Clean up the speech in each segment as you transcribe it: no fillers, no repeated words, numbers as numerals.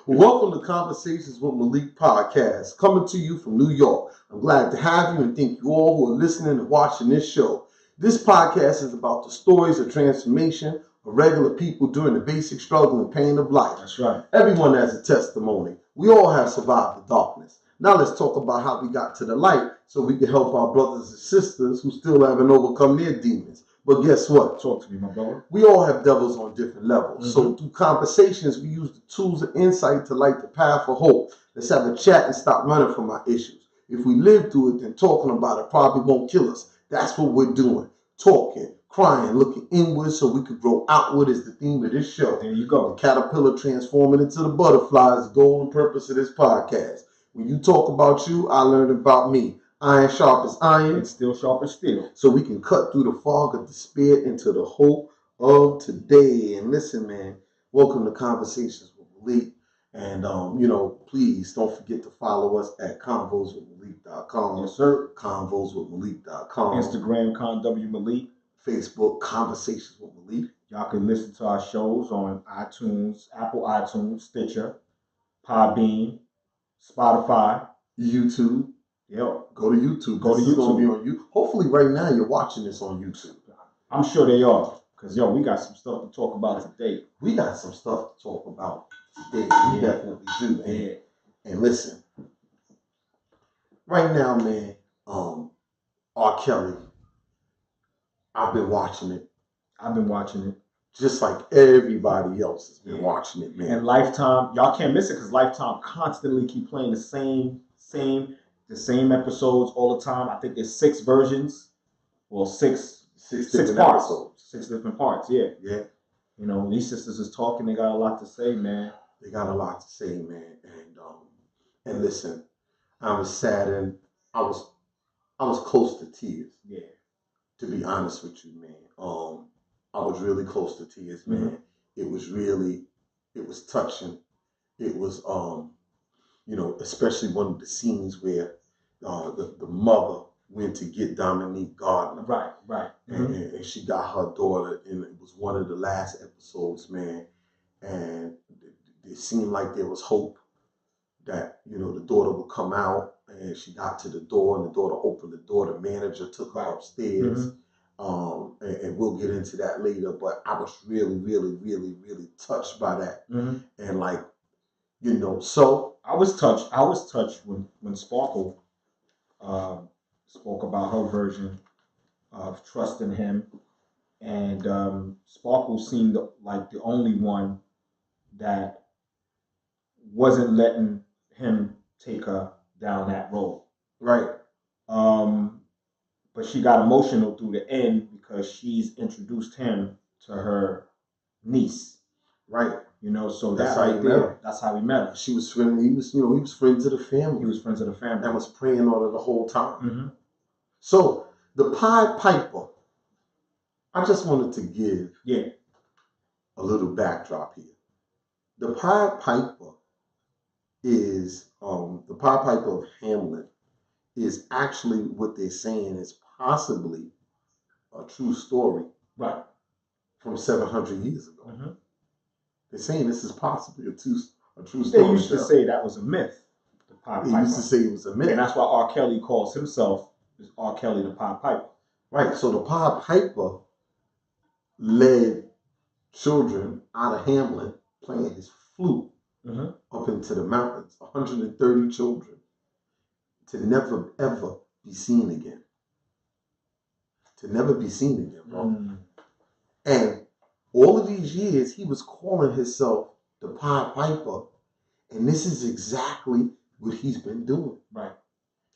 Welcome to Conversations with Malik podcast, coming to you from New York. I'm glad to have you and thank you all who are listening and watching this show. This podcast is about the stories of transformation of regular people during the basic struggle and pain of life. That's right. Everyone has a testimony. We all have survived the darkness. Now let's talk about how we got to the light so we can help our brothers and sisters who still haven't overcome their demons. But guess what? Talk to me, my brother. We all have devils on different levels. So through conversations, we use the tools of insight to light the path for hope. Let's have a chat and stop running from our issues. If we live through it, then talking about it probably won't kill us. That's what we're doing. Talking, crying, looking inward so we could grow outward is the theme of this show. There you go. The caterpillar transforming into the butterfly is the goal and purpose of this podcast. When you talk about you, I learn about me. Iron sharp as iron. And steel sharp as steel. So we can cut through the fog of despair into the hope of today. And listen, man, welcome to Conversations with Malik. And, please don't forget to follow us at convoswithmalik.com. Yes, sir. Convoswithmalik.com. Instagram, ConWMalik. Facebook, Conversations with Malik. Y'all can listen to our shows on iTunes, Apple iTunes, Stitcher, Podbean, Spotify, YouTube. Yep. Go to YouTube. Go to This is gonna YouTube. be on you. Hopefully right now you're watching this on YouTube. I'm sure they are. Because, we got some stuff to talk about today. We got some stuff to talk about today. We definitely do, man. Yeah. And listen, right now, man, R. Kelly, I've been watching it. I've been watching it. Just like everybody else has been watching it, man. And Lifetime, y'all can't miss it because Lifetime constantly keep playing the same episodes all the time. I think there's 6 versions. Well, six different parts. episodes. 6 different parts, yeah. Yeah. These sisters is talking, they got a lot to say, man. They got a lot to say, man. And listen, I was saddened. I was close to tears. Yeah. To be honest with you, man. I was really close to tears, man. It was touching. It was, especially one of the scenes where the mother went to get Dominique Gardner. Right. And she got her daughter, and it was one of the last episodes, man. And it seemed like there was hope that, the daughter would come out, and she got to the door, and the daughter opened the door. The manager took her upstairs. And we'll get into that later, but I was really, really, really, really touched by that. And so I was touched when Sparkle spoke about her version of trusting him, and Sparkle seemed like the only one that wasn't letting him take her down that road. Right. But she got emotional through the end because she's introduced him to her niece. Right. So That's that how right he met there, her. that's how we met her. She was friendly. He was friends of the family. He was friends of the family. And was praying on her the whole time. So the Pied Piper, I just wanted to give a little backdrop here. The Pied Piper is the Pied Piper of Hamlet is actually what they're saying is possibly a true story. Right. From 700 years ago. They're saying this is possibly a true story. They used to say that was a myth. The Pied Piper. They used to say it was a myth. And that's why R. Kelly calls himself R. Kelly the Pied Piper. Right. So the Pied Piper led children out of Hamlet playing his flute up into the mountains. 130 children to never, ever be seen again. To never be seen again, bro. And all of these years, he was calling himself the Pied Piper. And this is exactly what he's been doing. Right.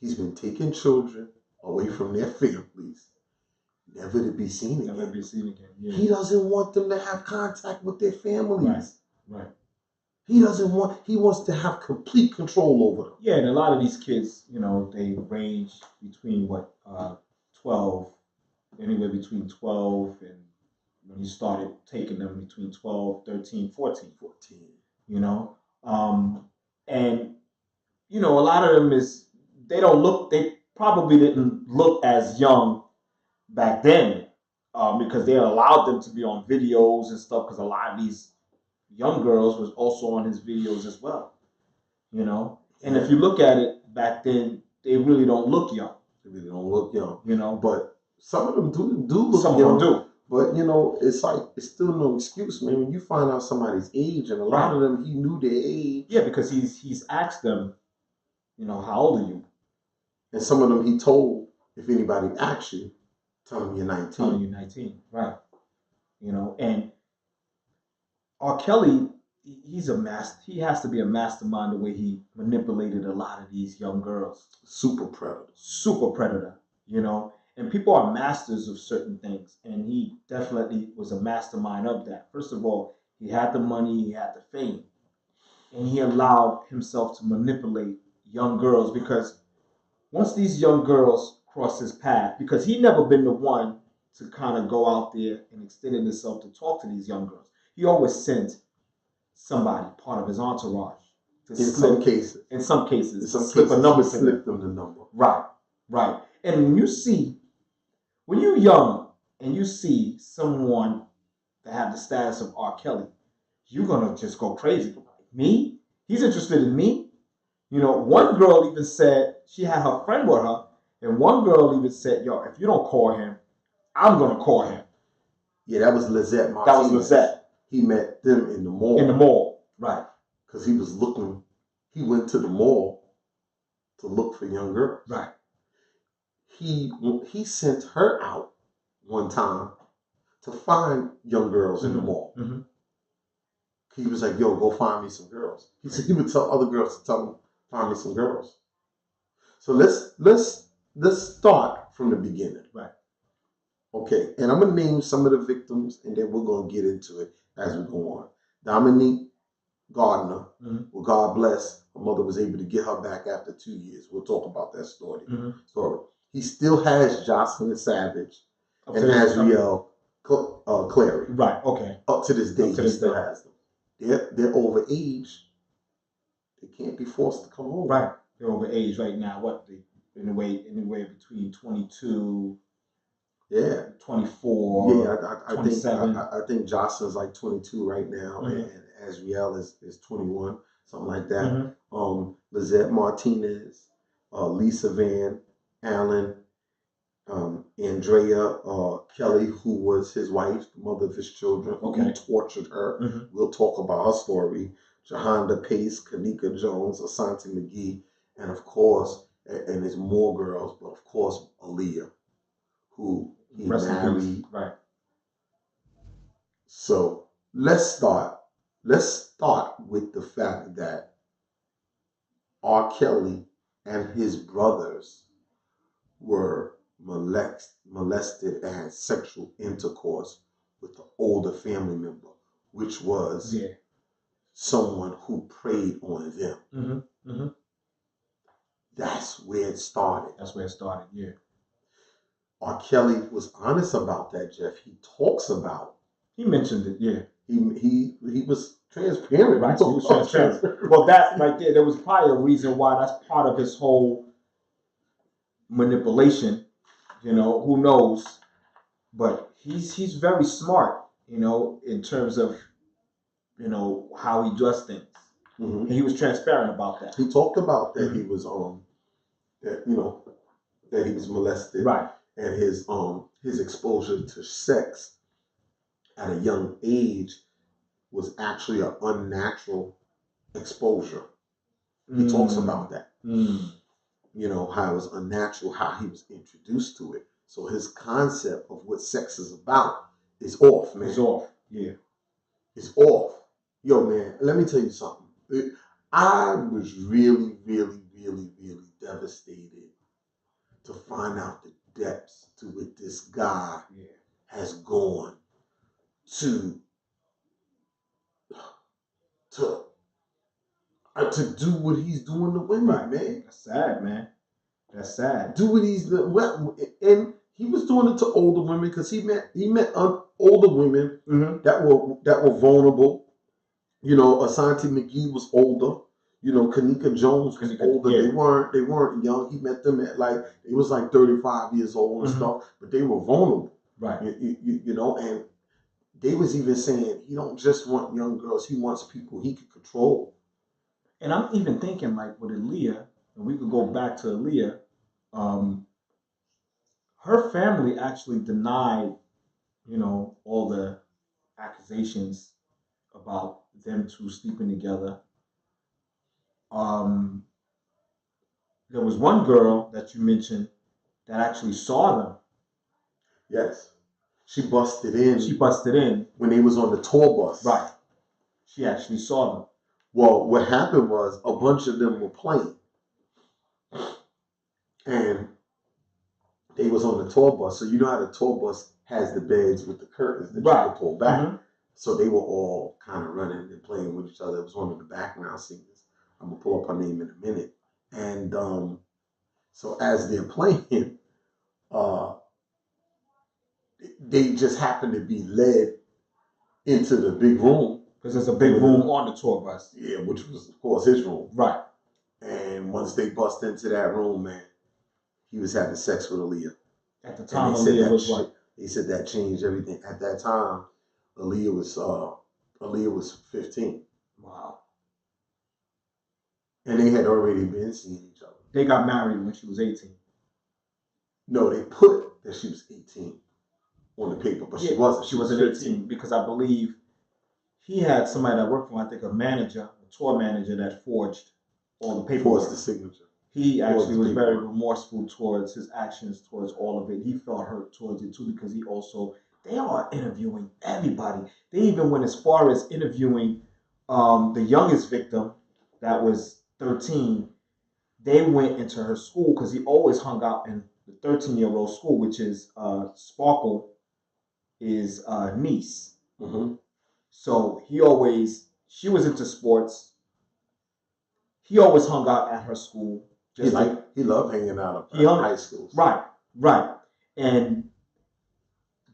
He's been taking children away from their families, never to be seen again. Never be seen again. Yeah. He doesn't want them to have contact with their families. Right. He wants to have complete control over them. Yeah, and a lot of these kids, they range between 12, anywhere between 12 and when he started taking them between 12, 13, 14. And, a lot of them they probably didn't look as young back then because they allowed them to be on videos and stuff because a lot of these young girls was also on his videos as well. You know, and if you look at it back then, they really don't look young. They really don't look young. You know, but some of them do look some young. Of them do. But you know, it's like it's still no excuse, man. When you find out somebody's age, and a lot of them, he knew their age. Yeah, because he's asked them, you know, how old are you? And some of them he told, if anybody asks you, tell them you're 19. Tell them you're 19, right? You know, and R. Kelly, he's a master. He has to be a mastermind the way he manipulated a lot of these young girls. Superpredator, you know. And people are masters of certain things, and he definitely was a mastermind of that. First of all, he had the money, he had the fame, and he allowed himself to manipulate young girls because once these young girls cross his path, because he never been the one to kind of go out there and extend himself to talk to these young girls. He always sent somebody, part of his entourage, to some cases. In some cases, slip a number to slip them the number. Right, right. And when you're young and you see someone that have the status of R. Kelly, you're gonna just go crazy. Me? He's interested in me? You know, one girl even said she had her friend with her, and one girl even said, yo, if you don't call him, I'm gonna call him. Yeah, that was Lizette Martinez. That was Lizette. He met them in the mall. In the mall, right. Because he went to the mall to look for young girls. Right. He sent her out one time to find young girls in the mall. Mm-hmm. He was like, yo, go find me some girls. He said he would tell other girls to tell him, find me some girls. So let's start from the beginning. Right. Okay, and I'm going to name some of the victims, and then we're going to get into it as we go on. Dominique Gardner, well, God bless, her mother was able to get her back after 2 years. We'll talk about that story. He still has Jocelyn Savage and Azriel Clary. Right, okay. Up to this day, he still has them. They're over age. They can't be forced to come home. Right, they're over age right now. What, anyway between 22... Yeah, 24. Yeah, I think Jocelyn's like 22 right now, and Azriel is 21, something like that. Lizette Martinez, Lisa Van Allen, Andrea Kelly, who was his wife, the mother of his children, who tortured her. We'll talk about her story. Jahonda Pace, Kanika Jones, Asante McGee, and of course, and there's more girls, but of course, Aaliyah, who he married. Right. So let's start with the fact that R. Kelly and his brothers were molested and had sexual intercourse with the older family member, which was someone who preyed on them. That's where it started. Yeah. R. Kelly was honest about that, Jeff. He talks about. He mentioned it, yeah. He was transparent. Right, he was transparent. Well, that right there was probably a reason why that's part of his whole manipulation. You know, who knows? But he's very smart, you know, in terms of, you know, how he does things. And he was transparent about that. He talked about that he was that he was molested. Right. And his exposure to sex at a young age was actually an unnatural exposure. He talks about that. You know, how it was unnatural, how he was introduced to it. So his concept of what sex is about is off, man. It's off, yeah. It's off. Yo, man, let me tell you something. I was really, really, really, really devastated to find out the depths to which this guy has gone to do what he's doing to women, man. That's sad, man. That's sad. Do what he's doing, and he was doing it to older women because he met older women that were vulnerable. You know, Asante McGee was older. You know, Kanika Jones was older. Yeah. They weren't young. He met them at they was 35 years old and stuff, but they were vulnerable. Right. You know, and they was even saying he don't just want young girls, he wants people he could control. And I'm even thinking like with Aaliyah, and we could go back to Aaliyah. Um, her family actually denied, all the accusations about them two sleeping together. Um, there was one girl that you mentioned that actually saw them. Yes. She busted in. She busted in when they was on the tour bus. Right. She actually saw them. Well, what happened was a bunch of them were playing. And they was on the tour bus. So you know how the tour bus has the beds with the curtains that you can pull back. Mm-hmm. So they were all kind of running and playing with each other. It was one of the background singers. I'm going to pull up her name in a minute. And so as they're playing, they just happened to be led into the big room. Because there's a big room on the tour bus. Yeah, which was, of course, his room. Right. And once they bust into that room, man, he was having sex with Aaliyah. At the time, Aaliyah was what? They said that changed everything. At that time, Aaliyah was 15. Wow. And they had already been seeing each other. They got married when she was 18. No, they put that she was 18 on the paper, but she wasn't. She wasn't 18 because I believe he had somebody that worked for him, I think a tour manager that forged all the paperwork. Forged the signature. He actually was very remorseful towards his actions, towards all of it. He felt hurt towards it too because they are interviewing everybody. They even went as far as interviewing the youngest victim that was 13. They went into her school because he always hung out in the 13-year-old school, which is Sparkle is niece. Mm-hmm. So she was into sports. He always hung out at her school. He loved hanging out at high schools. Right. And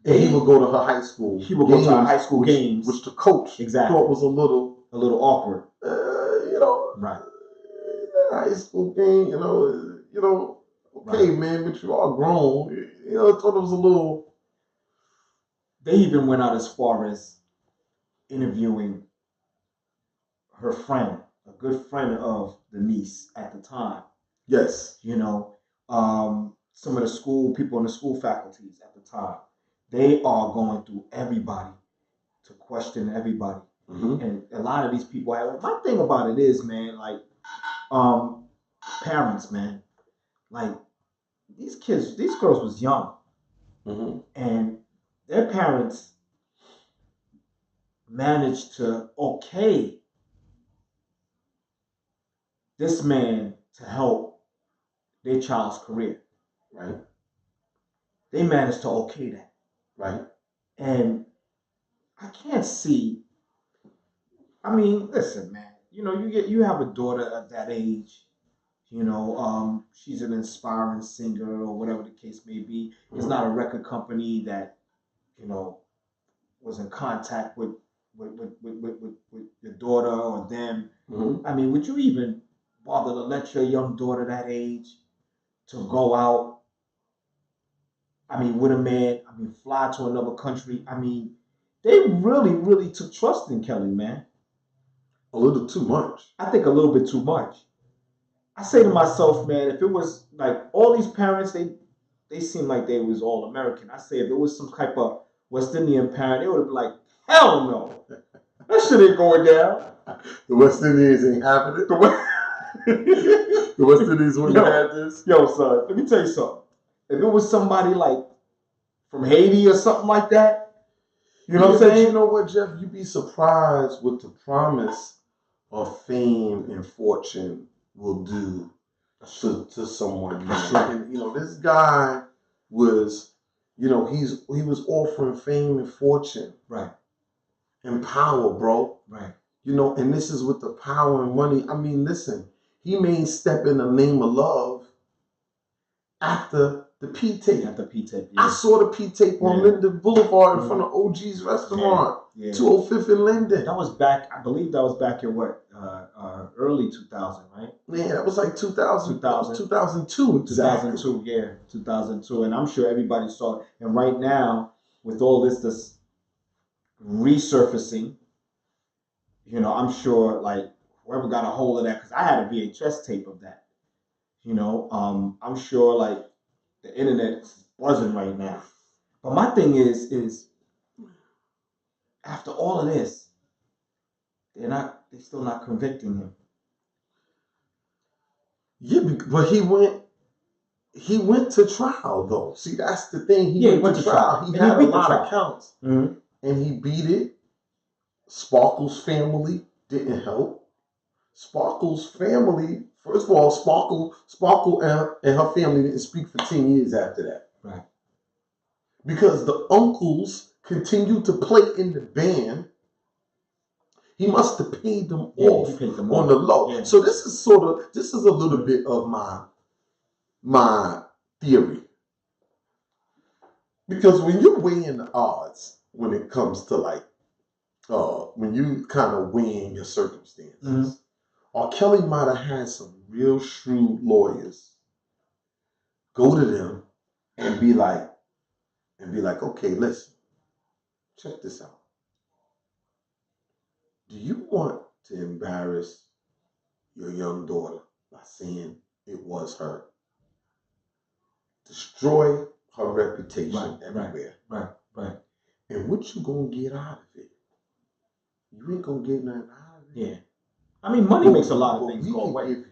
he would go to her high school. He would go to her high school games, which the coach thought was a little awkward. Right. High school game, okay, right. Man, but you are grown. I thought it was a little. They even went out as far as interviewing her friend, a good friend of the niece at the time. Yes. Some of the people in the school faculties at the time, they are going through everybody to question everybody. Mm-hmm. And a lot of these people my thing about it is, man, like, parents, man, like these girls was young. Mm-hmm. And their parents managed to okay this man to help their child's career. Right. They managed to okay that. Right. And I can't see. I mean, listen, man. You have a daughter at that age. She's an inspiring singer or whatever the case may be. Mm-hmm. It's not a record company that, was in contact with your daughter or them. Mm-hmm. I mean, would you even bother to let your young daughter that age to go out? I mean, with a man, fly to another country. I mean, they really, really took trust in Kelly, man. A little too much. I think a little bit too much. I say to myself, man, if it was like all these parents, they seem like they was all American. I say if it was some type of West Indian parent, they would have been like, hell no. That shit ain't going down. The West Indians ain't having it. The West Indians wouldn't have this. Yo, son, let me tell you something. If it was somebody like from Haiti or something like that, you know what I'm saying? You know what, Jeff? You'd be surprised what the promise of fame and fortune will do to someone. This guy was, he was offering fame and fortune. Right. And power, bro. Right. And this is with the power and money. I mean, listen, he made Step in the Name of Love after the P-tape. After P-tape, yeah. I saw the P-tape on Linden Boulevard in front of OG's restaurant. Yeah. 205th in Linden. That was back, I believe that was back in what? Early 2000, right? Yeah, that was like 2002. Exactly. 2002, yeah. 2002. And I'm sure everybody saw it. And right now, with all this resurfacing. I'm sure like whoever got a hold of that, because I had a VHS tape of that. I'm sure like the internet's buzzing right now. But my thing is after all of this, they're still not convicting him. Yeah, but he went to trial though. See, that's the thing. He went to trial. He had a lot of counts, and he beat it. Sparkle's family didn't help. Sparkle's family, first of all, Sparkle and her family didn't speak for 10 years after that. Right. Because the uncles continued to play in the band. He must have paid them off on the low. Yeah. So this is a little bit of my theory. Because when you're weighing the odds, when it comes to like, when you kind of weighing your circumstances, R. Kelly might have had some real shrewd lawyers go to them and be like, okay, listen, check this out. Do you want to embarrass your young daughter by saying it was her? Destroy her reputation everywhere. Right. And what you gonna get out of it? You ain't gonna get nothing out of it. Yeah. I mean, money makes a lot of things go away. We give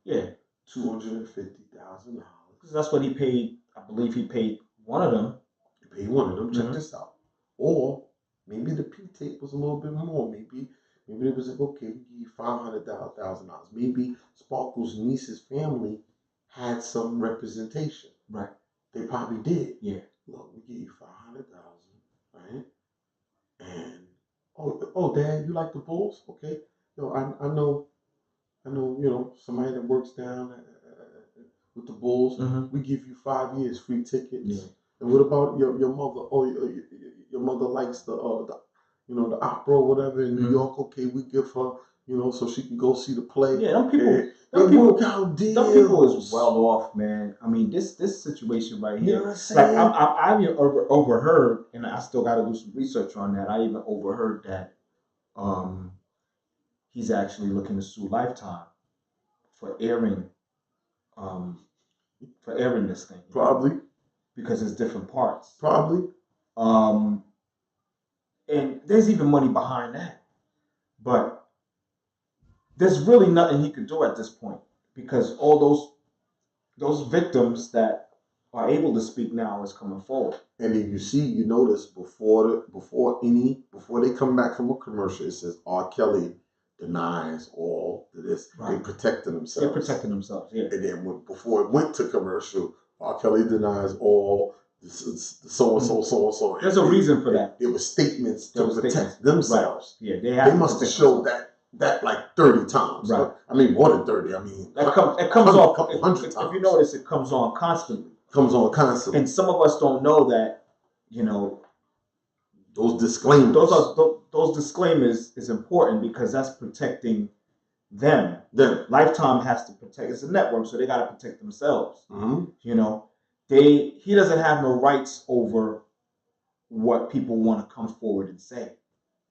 you $250,000. Because that's what he paid. I believe he paid one of them. He paid one of them. Check this out. Or maybe the P tape was a little bit more. Maybe it was like, okay, we give you $500,000. Maybe Sparkle's niece's family had some representation. Right. They probably did. Yeah. Look, we give you $500,000, right? And oh, Dad, you like the Bulls? Okay. I know, somebody that works down with the Bulls. We give you 5 years free tickets. Yeah. And what about your mother? Oh, your mother likes the opera or whatever in New York. Okay, we give her, so she can go see the play. Yeah, them people is well off, man. I mean, this situation right here. You know what I'm saying? Like I overheard, and I still got to do some research on that. I even overheard that he's actually looking to sue Lifetime for airing this thing. Probably. Because it's different parts. Probably. And there's even money behind that. But there's really nothing he can do at this point because all those victims that are able to speak now is coming forward. And then you notice before they come back from a commercial, it says R. Kelly denies all of this. Right. They protected themselves. Yeah. And then before it went to commercial, R. Kelly denies all this, so and so. There's a reason for that. It was statements to protect themselves. Right. Yeah, they must have showed that like 30 times. Right. I mean, more than 30. I mean, it comes on a couple hundred times. If you notice, it comes on constantly. And some of us don't know that, those disclaimers. Those disclaimers is important because that's protecting them. Lifetime has to protect. It's a network, so they got to protect themselves. He doesn't have no rights over what people want to come forward and say.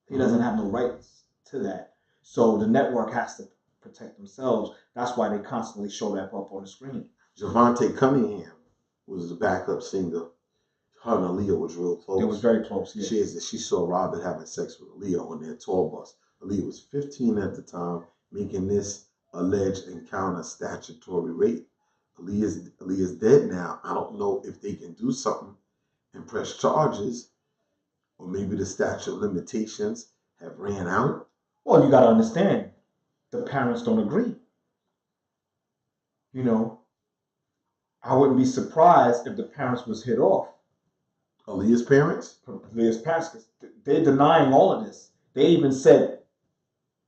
He doesn't have no rights to that. So the network has to protect themselves. That's why they constantly show that up on the screen. Javante Cunningham was the backup singer. Her and Aaliyah was real close. It was very close, yeah. She saw Robert having sex with Aaliyah on their tour bus. Aaliyah was 15 at the time, making this alleged encounter statutory rape. Aaliyah's dead now. I don't know if they can do something and press charges, or maybe the statute of limitations have ran out. Well, you got to understand, the parents don't agree. I wouldn't be surprised if the parents was hit off. Aaliyah's parents? Aaliyah's parents, they're denying all of this. They even said,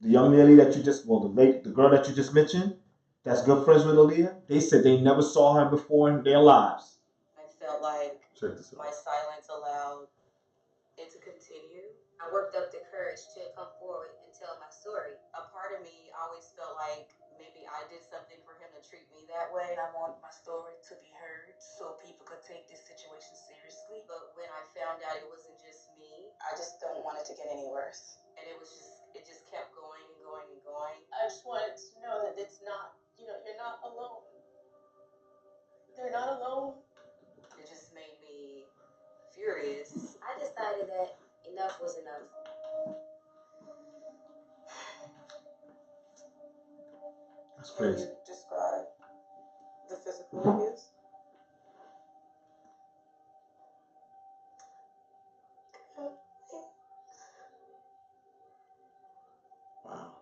the young lady that the girl that you just mentioned, that's good friends with Aaliyah, they said they never saw her before in their lives. I felt like my silence allowed it to continue. I worked up the courage to come forward and tell my story. A part of me always felt like maybe I did something for him to treat me that way. I want my story to be heard so people could take this situation seriously. But when I found out it wasn't just me, I I just don't want it to get any worse. And it just kept going and going and going. I just wanted to know that it's not, you're not alone. They're not alone. It just made me furious. I decided that enough was enough. That's crazy. Can you describe the physical abuse? Wow.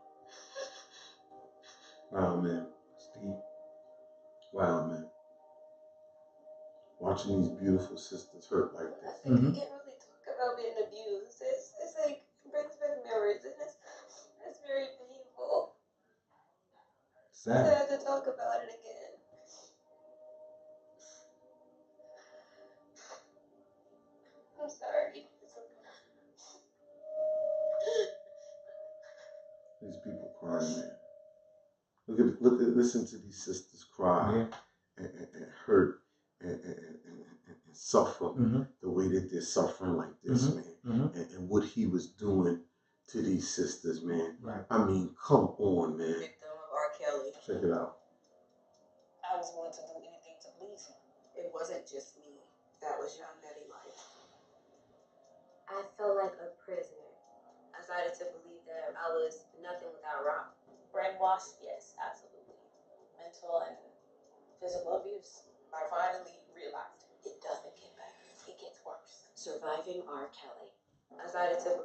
Wow, man. Steve. Wow, man. Watching these beautiful sisters hurt like this. I think you can't really talk about being abused. It's like, it brings back memories, and it's very painful. Sad. I have to talk about it again. I'm sorry. These people crying, man. Listen to these sisters cry and hurt and suffer the way that they're suffering like this, man. And what he was doing to these sisters, man. Right. I mean, come on, man. Victim of R. Kelly. Check it out. I was willing to do anything to please him. It wasn't just me. That was young Betty life. I felt like a prisoner. I started to believe that I was nothing without Rob. Brainwashed? Yes, absolutely. Mental and physical abuse. I finally realized it doesn't get better. It gets worse. Surviving R. Kelly. I started to...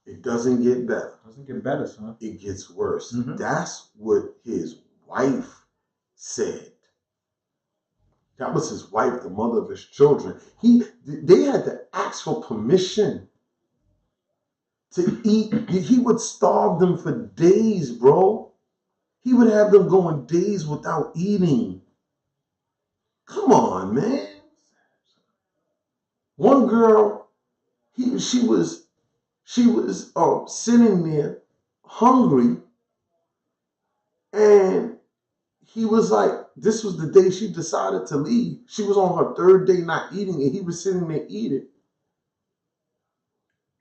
It doesn't get better. It doesn't get better, son. It gets worse. That's what his wife said. That was his wife, the mother of his children. They had to ask for permission to eat. He would starve them for days, bro. He would have them going days without eating. Come on, man. One girl, she was sitting there hungry, and he was like, this was the day she decided to leave. She was on her third day not eating, and he was sitting there eating.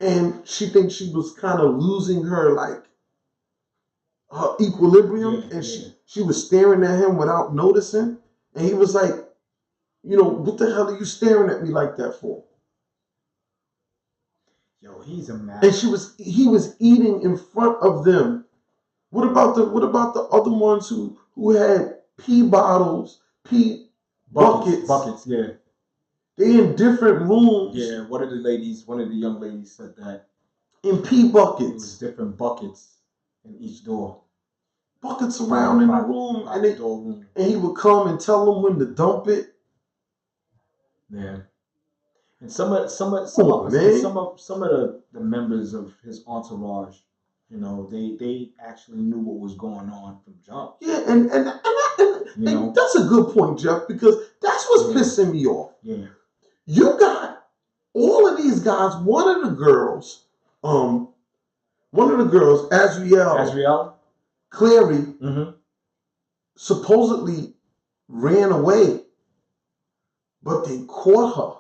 And she thinks she was kind of losing her equilibrium, and she was staring at him without noticing. And he was like, what the hell are you staring at me like that for? Yo, he's a man. And he was eating in front of them. What about the other ones who had pee bottles, pee buckets? Buckets, yeah. They in different rooms. Yeah, one of the young ladies said that. In pee buckets. It was different buckets in each door. Buckets around in the room, and he would come and tell them when to dump it. Yeah. And some of the members of his entourage, they actually knew what was going on from jump. Yeah, and that's a good point, Jeff, because that's what's pissing me off. Yeah. You got all of these guys. One of the girls, Azriel Clary, supposedly ran away, but they caught her.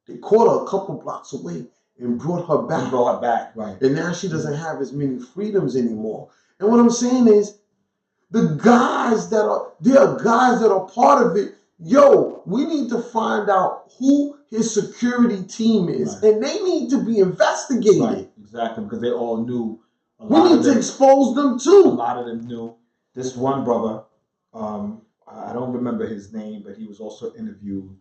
They caught her a couple blocks away and brought her back. Right. And now she doesn't have as many freedoms anymore. And what I'm saying is, there are guys that are part of it. Yo, we need to find out who his security team is, and they need to be investigated. Right, exactly, because they all knew. We need to expose them too. A lot of them knew. This one brother, I don't remember his name, but he was also interviewed,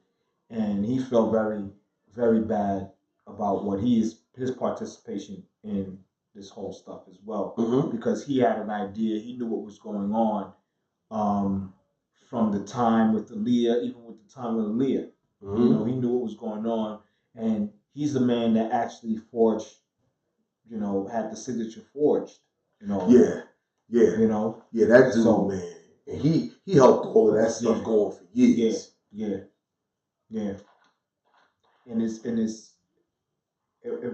and he felt very, very bad about his participation in this whole stuff as well, because he had an idea. He knew what was going on from the time with Aaliyah, even with the time with Aaliyah. He knew what was going on, and he's the man that actually forged, had the signature forged. Yeah. That dude, man, and he helped all of that stuff going for years. Yeah. And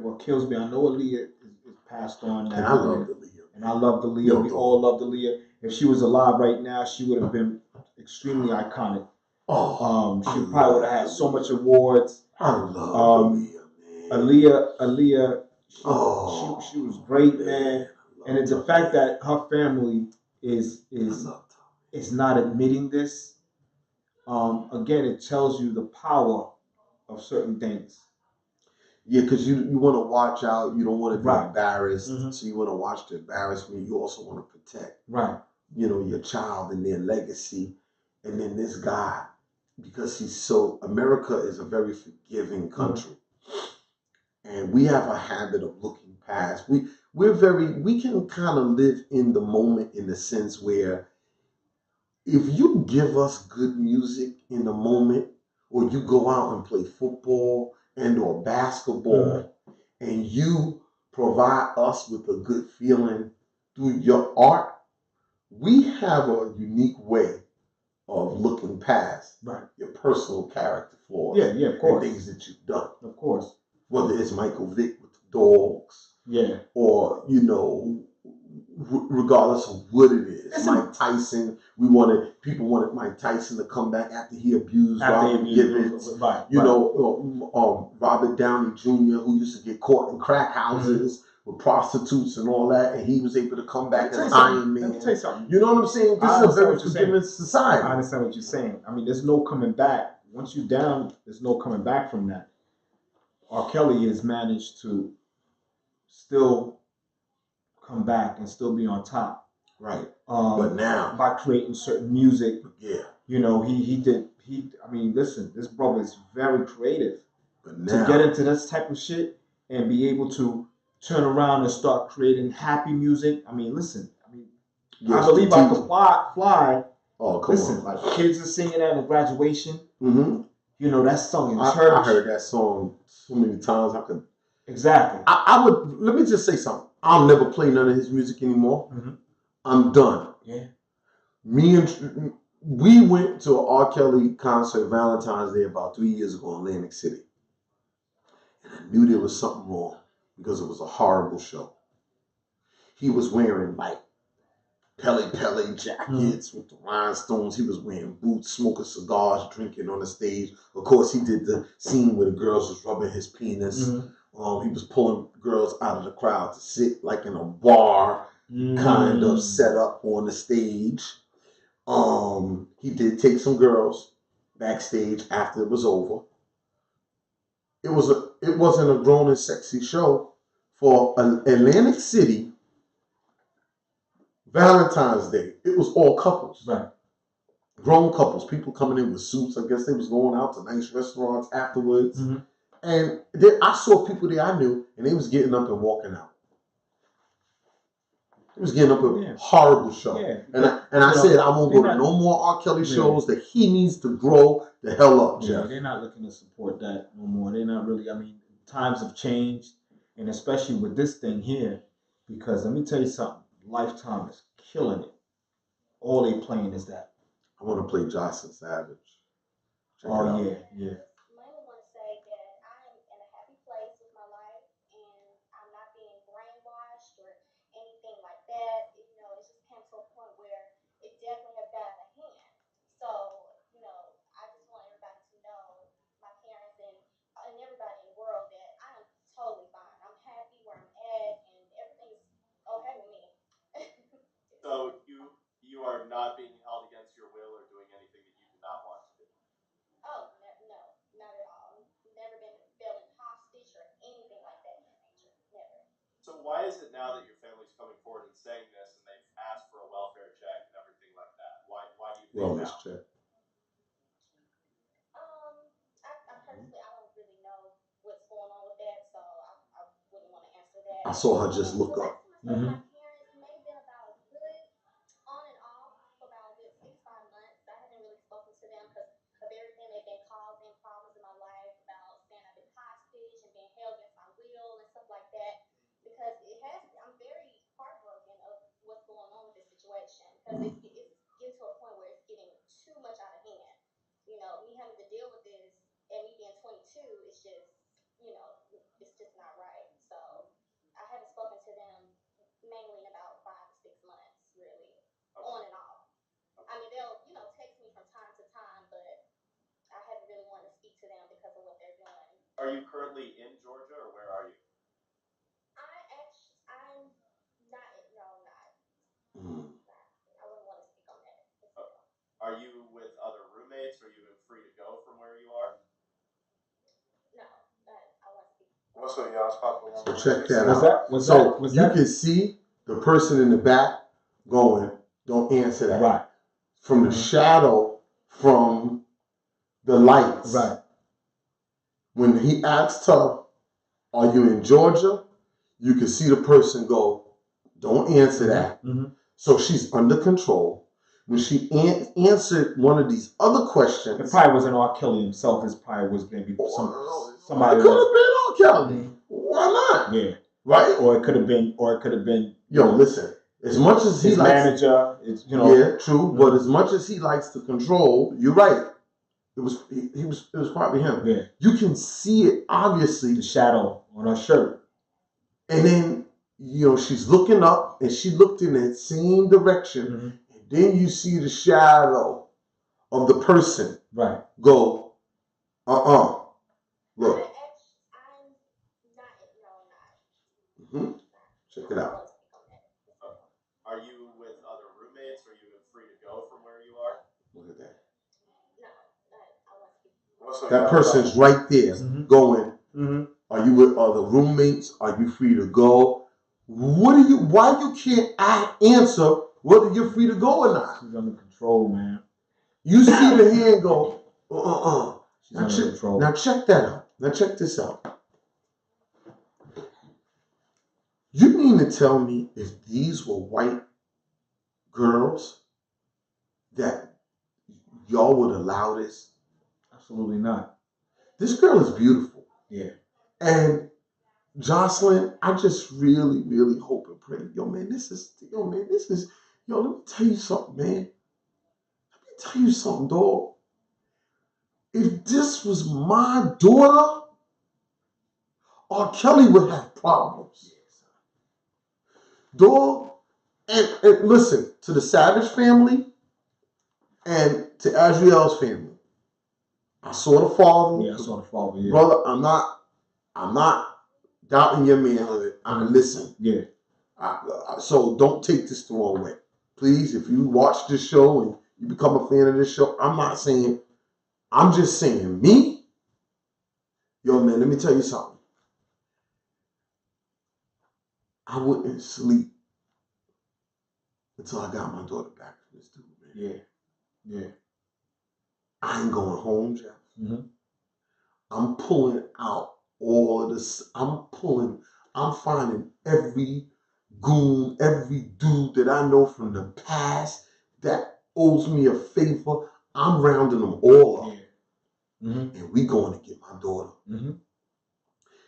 what kills me, I know Aaliyah is passed on now. And I love Aaliyah. And I love Aaliyah. We all love Aaliyah. If she was alive right now, she would have been extremely iconic. Oh, She probably would have had so much awards. I love Aaliyah, she was great, man. And it's the fact that her family is not admitting this. Again, it tells you the power of certain things. Yeah, because you want to watch out. You don't want to be Right. embarrassed. Mm-hmm. So you want to watch the embarrassment. You also want to protect, right, your child and their legacy. And then this guy, because America is a very forgiving country. And we have a habit of looking past. We can kind of live in the moment in the sense where if you give us good music in the moment, or you go out and play football and or basketball, and you provide us with a good feeling through your art, we have a unique way of looking past your personal character flaws. Yeah, of course. And things that you've done. Of course. Whether it's Michael Vick with the dogs. Yeah. Or, regardless of what it is. Mike Tyson, people wanted Mike Tyson to come back after he abused Robert Gibbons. Robert Downey Jr., who used to get caught in crack houses with prostitutes and all that, and he was able to come back as Iron Man. Let me tell you something. You know what I'm saying? This is a very forgiving society. I understand what you're saying. I mean, there's no coming back. Once you're down, there's no coming back from that. R. Kelly has managed to still come back and still be on top. Right. But now, by creating certain music, yeah, I mean, listen, this brother is very creative. But now, to get into this type of shit and be able to turn around and start creating happy music. I mean, listen, I believe I could fly. Oh, come on. Like kids are singing at a graduation. Mm-hmm. That song in church. I heard that song so many times. I could. Exactly. I would. Let me just say something. I'll never play none of his music anymore. Mm-hmm. I'm done. Yeah. We went to an R. Kelly concert Valentine's Day about 3 years ago in Atlantic City. And I knew there was something wrong because it was a horrible show. He was wearing like Pele jackets with the rhinestones. He was wearing boots, smoking cigars, drinking on the stage. Of course, he did the scene where the girls was rubbing his penis. Mm-hmm. He was pulling girls out of the crowd to sit like in a bar kind of set up on the stage. He did take some girls backstage after it was over. It wasn't a grown and sexy show for Atlantic City Valentine's Day. It was all couples. Right. Grown couples, people coming in with suits. I guess they was going out to nice restaurants afterwards. Mm-hmm. And I saw people there I knew, and they was getting up and walking out. It was getting up a horrible show. Yeah. And I said, I won't go to no more R. Kelly shows, that he needs to grow the hell up, Jeff. They're not looking to support that no more. They're not really, times have changed, and especially with this thing here, because let me tell you something, Lifetime is killing it. All they playing is that. I want to play Jocelyn Savage. Check it out. Yeah. So you are not being held against your will or doing anything that you do not want to do. Oh no, not at all. Never been held hostage or anything like that in that nature. Never. So why is it now that your family's coming forward and saying this, and they've asked for a welfare check and everything like that? Why do you think wellness now? Check. I personally, I don't really know what's going on with that, so I wouldn't want to answer that. I saw her just look up. My parents may have been about good on and off for about a good 6-5 months. I haven't really spoken to them because of everything they've been causing problems in my life about saying I've been hostage and being held against my will and stuff like that. Because I'm very heartbroken of what's going on with this situation because it's getting to a point where it's getting too much out of hand. Me having to deal with this and me being 22, it's just, it's just not right. So I haven't spoken to them mainly in about 5 to 6 months, really, on and off. I mean, they'll, text me from time to time, but Are you currently in Georgia, or where are you? I'm not. No, not. Mm. I wouldn't want to speak on that. Are you with other roommates? Are you free to go from where you are? No, I won't speak. What's up, y'all? It's Papa. So check that out. You can see the person in the back going, don't answer that. Right. From the shadow, from the lights. Right. When he asked her, are you in Georgia? You can see the person go, don't answer that. Mm-hmm. So she's under control. When she answered one of these other questions. It probably wasn't R. Kelly himself. It probably was maybe somebody. It could have been R. Kelly. Why not? Yeah. Right? Or it could have been. Yo, listen. As much as he his likes, manager, yeah, true. But as much as he likes to control, you're right. It was probably him. Yeah. You can see it obviously. The shadow on her shirt. And then she's looking up, and she looked in that same direction, and then you see the shadow of the person. Right. Go. Look. I'm not. Check it out. Are you with other roommates? Are you free to go from where you are? Look at that. No, I won't speak. That person's right there going, are you with other roommates? Are you free to go? Why you can't answer whether you're free to go or not? She's under control, man. You see the hand go, She's under control. Now check that out. Now check this out. You mean to tell me if these were white girls that y'all would allow this? Absolutely not. This girl is beautiful. Yeah. And Jocelyn, I just really, really hope and pray. Let me tell you something, man. Let me tell you something, dog. If this was my daughter, R. Kelly would have problems. Dog, and listen, to the Savage family and to Azriel's family. I saw the father. Yeah, I saw the father, yeah. Brother, I'm not doubting your manhood. Listen. Yeah. So don't take this the wrong way. Please, if you watch this show and you become a fan of this show, I'm just saying, me, yo, man, let me tell you something. I wouldn't sleep until I got my daughter back from this dude, man. Yeah. I ain't going home, Jeff. Mm-hmm. I'm pulling out all of this. I'm finding every goon, every dude that I know from the past that owes me a favor. I'm rounding them all up. Yeah. Mm-hmm. And we going to get my daughter. Mm-hmm.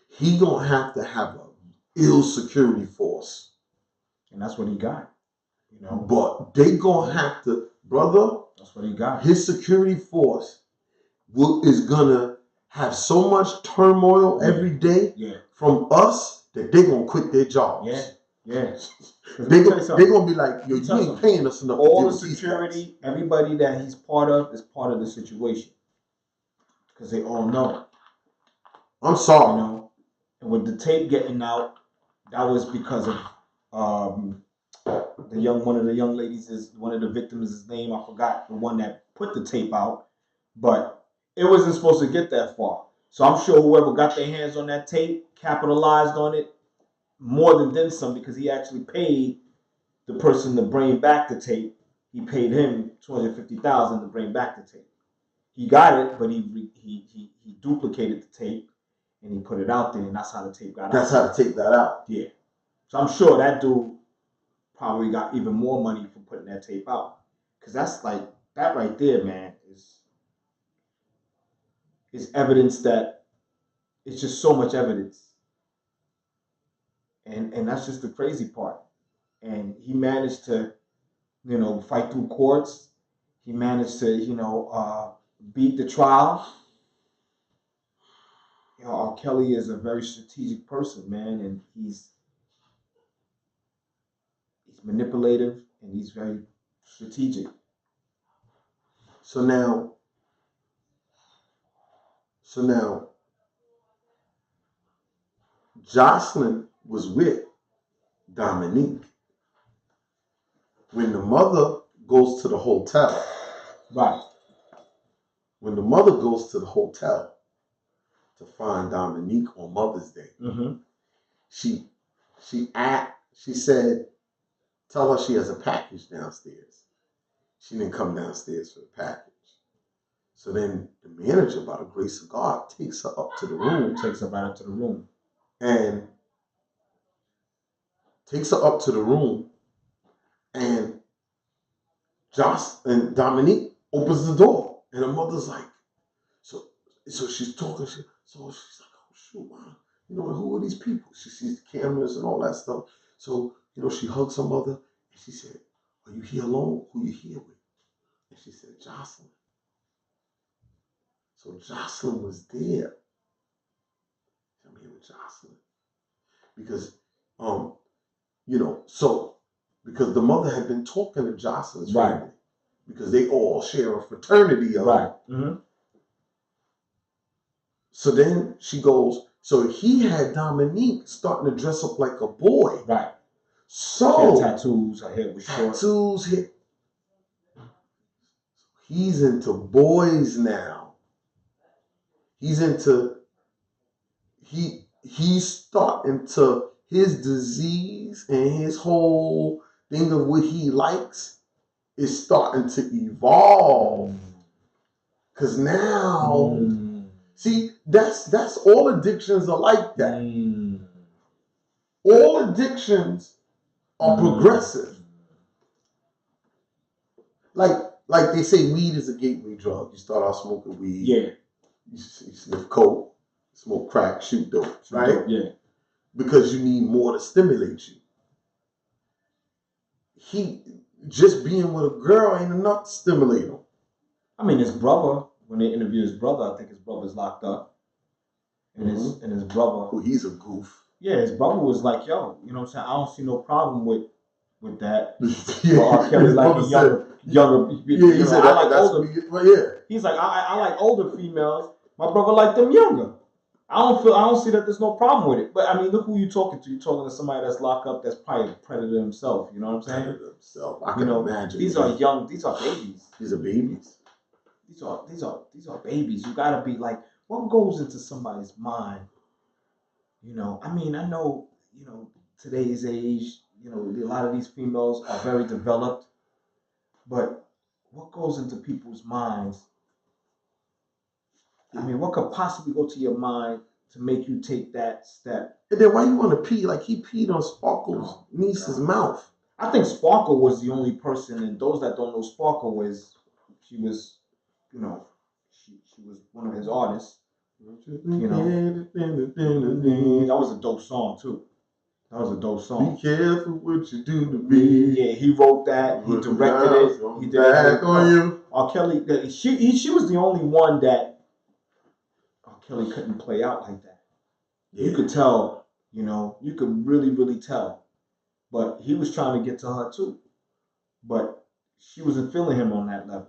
He going to have a ill security force. And that's what he got. But they going to have to, brother. That's what he got. His security force is going to have so much turmoil every day from us that they going to quit their jobs. Yeah. They're going to be like, yo, you ain't paying us enough. All the security, everybody that he's part of is part of the situation. Because they all know it. I'm sorry. And with the tape getting out, that was because of one of the young ladies, one of the victims, his name, I forgot, the one that put the tape out. But it wasn't supposed to get that far. So I'm sure whoever got their hands on that tape capitalized on it more than did some, because he actually paid the person to bring back the tape. He paid him $250,000 to bring back the tape. He got it, but he duplicated the tape and he put it out there, and that's how the tape got out. That's how the tape got out. Yeah. So I'm sure that dude probably got even more money for putting that tape out, because that's like, that right there, man, is evidence that it's just so much evidence. And that's just the crazy part. And he managed to, fight through courts. He managed to, beat the trial. R. Kelly is a very strategic person, man, and he's manipulative and he's very strategic. So now, Jocelyn was with Dominique. When the mother goes to the hotel, right. When the mother goes to the hotel to find Dominique on Mother's Day, she said, tell her she has a package downstairs. She didn't come downstairs for the package. So then the manager, by the grace of God, takes her up to the room. Takes her right up to the room. And takes her up to the room. And Dominique opens the door. And her mother's like, so she's talking. So she's like, oh, shoot, man. You know, who are these people? She sees the cameras and all that stuff. So, you know, she hugs her mother. And she said, are you here alone? Who you here with? And she said, Jocelyn. So Jocelyn was there. I'm here with Jocelyn. Because, you know, so, because the mother had been talking to Jocelyn's family. Because they all share a fraternity. Right. So then she goes, so he had Dominique starting to dress up like a boy. Right. So. She had tattoos, her hair was short. Tattoos. He's into boys now. He's starting to, his disease and his whole thing of what he likes is starting to evolve. Because now, see, that's all addictions are like that. All addictions are progressive. Like they say, weed is a gateway drug. You start out smoking weed. Yeah. You sniff coke, smoke crack, shoot dope, right? Yeah. Because you need more to stimulate you. He just being with a girl ain't enough to stimulate him. I mean, his brother, when they interview his brother, I think his brother's locked up. And his brother. Oh, he's a goof. Yeah, his brother was like, yo, you know what I'm saying? I don't see no problem with that. Yeah. R. Kelly's like a younger. Yeah, he said I like older. Yeah. He's like, I like older females. My brother liked them younger. I don't see that there's no problem with it. But I mean, look who you talking to. You're talking to somebody that's locked up that's probably a predator himself. You know what I'm saying? Predator himself. I can imagine. These are young. These are babies. These are babies. These are babies. You gotta be like, what goes into somebody's mind? You know, I mean, I know, you know, today's age, you know, a lot of these females are very developed, but what goes into people's minds? I mean, what could possibly go to your mind to make you take that step? And then why you want to pee? Like he peed on Sparkle's niece's mouth. I think Sparkle was the only person, and those that don't know Sparkle she was, you know, she was one of his artists. You know, that was a dope song too. That was a dope song. Be careful what you do to me. Yeah, he wrote that. He directed it. He did back on you. R. Kelly. She was the only one that R. Kelly couldn't play out like that. Yeah. You could tell. You know, you could really, really tell. But he was trying to get to her too. But she wasn't feeling him on that level.